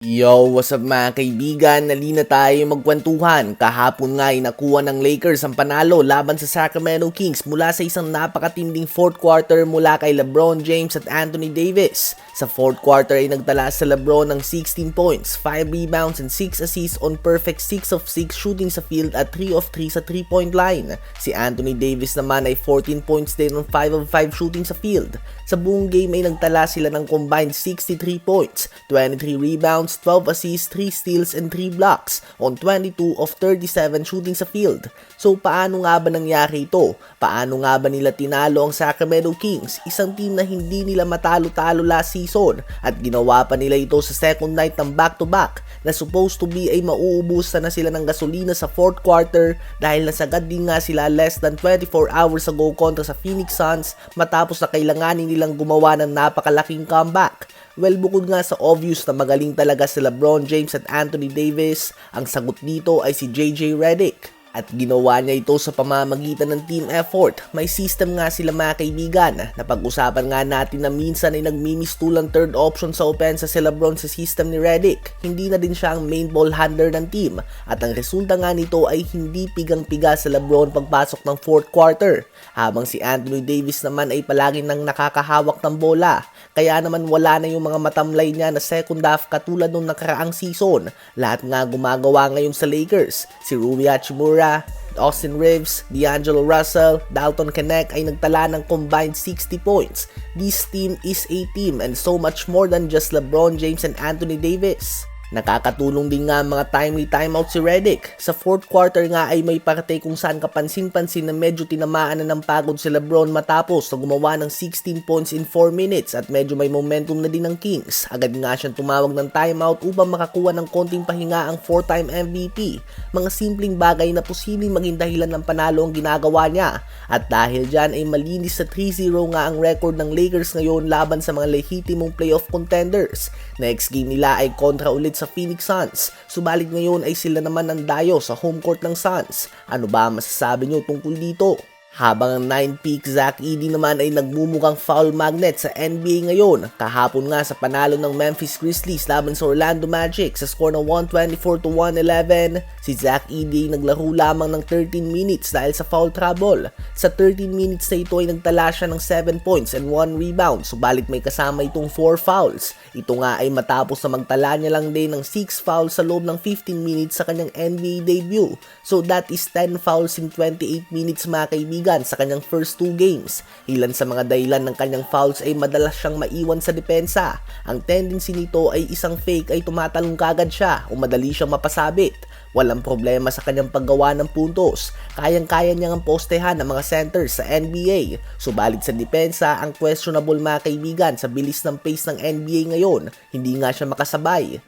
Yo, what's up mga kaibigan? Nalina tayo magkwentuhan. Kahapon nga ay nakuha ng Lakers ang panalo laban sa Sacramento Kings mula sa isang napakatinding fourth quarter mula kay LeBron James at Anthony Davis. Sa fourth quarter ay nagtala sa LeBron ng 16 points, 5 rebounds and 6 assists on perfect 6 of 6 shooting sa field at 3 of 3 sa 3-point line. Si Anthony Davis naman ay 14 points din on 5 of 5 shooting sa field. Sa buong game ay nagtala sila ng combined 63 points, 23 rebounds, 12 assists, 3 steals, and 3 blocks on 22 of 37 shooting sa field. So paano nga ba nangyari ito? Paano nga ba nila tinalo ang Sacramento Kings, isang team na hindi nila matalo-talo last season, at ginawa pa nila ito sa second night ng back-to-back na supposed to be ay mauubusan na sila ng gasolina sa fourth quarter dahil nasagad din nga sila less than 24 hours ago kontra sa Phoenix Suns matapos na kailanganin nilang gumawa ng napakalaking comeback. Well, bukod nga sa obvious na magaling talaga si LeBron James at Anthony Davis, ang sagot dito ay si JJ Redick. At ginawa niya ito sa pamamagitan ng team effort. May system nga sila mga kaibigan. Napag-usapan nga natin na minsan ay nagmimistulang third option sa opensa si LeBron sa system ni Redick. Hindi na din siya ang main ball handler ng team. At ang resulta nga nito ay hindi pigang-piga sa LeBron pagpasok ng fourth quarter. Habang si Anthony Davis naman ay palagi nang nakakahawak ng bola. Kaya naman wala na yung mga matamlay niya na second half katulad nung nakaraang season. Lahat nga gumagawa ngayon sa Lakers. Si Rui Hachimura, Austin Reeves, D'Angelo Russell, Dalton Knecht ay nagtala ng combined 60 points. This team is a team and so much more than just LeBron James and Anthony Davis. Nakakatulong din nga mga timely timeout si Redick. Sa fourth quarter nga ay may parte kung saan kapansin-pansin na medyo tinamaan na ng pagod si LeBron matapos na gumawa ng 16 points in 4 minutes at medyo may momentum na din ng Kings. Agad nga siyang tumawag ng timeout upang makakuha ng konting pahinga ang 4-time MVP. Mga simpleng bagay na posibleng maging dahilan ng panalo ang ginagawa niya. At dahil dyan ay malinis sa 3-0 nga ang record ng Lakers ngayon laban sa mga lehitimong playoff contenders. Next game nila ay kontra ulit sa Phoenix Suns. Subalit ngayon ay sila naman ang dayo sa home court ng Suns. Ano ba masasabi nyo tungkol dito? Habang ang 9-pick Zach Edey naman ay nagmumukhang foul magnet sa NBA ngayon. Kahapon nga sa panalo ng Memphis Grizzlies laban sa Orlando Magic sa score ng 124-111, si Zach Edey naglaro lamang ng 13 minutes dahil sa foul trouble. Sa 13 minutes na ito ay nagtala siya ng 7 points and 1 rebound, subalit may kasama itong 4 fouls. Ito nga ay matapos na magtala niya lang din ng 6 fouls sa loob ng 15 minutes sa kanyang NBA debut. So that is 10 fouls in 28 minutes mga kaibigan sa kanyang first 2 games. Ilan sa mga dahilan ng kanyang fouls ay madalas siyang maiwan sa depensa. Ang tendency nito ay isang fake ay tumatalong kagad siya o madali siyang mapasabit. Walang problema sa kanyang paggawa ng puntos. Kayang-kaya niyang ang postehan ng mga centers sa NBA. Subalit sa depensa, ang questionable mga kaibigan sa bilis ng pace ng NBA ngayon. Hindi nga siya makasabay.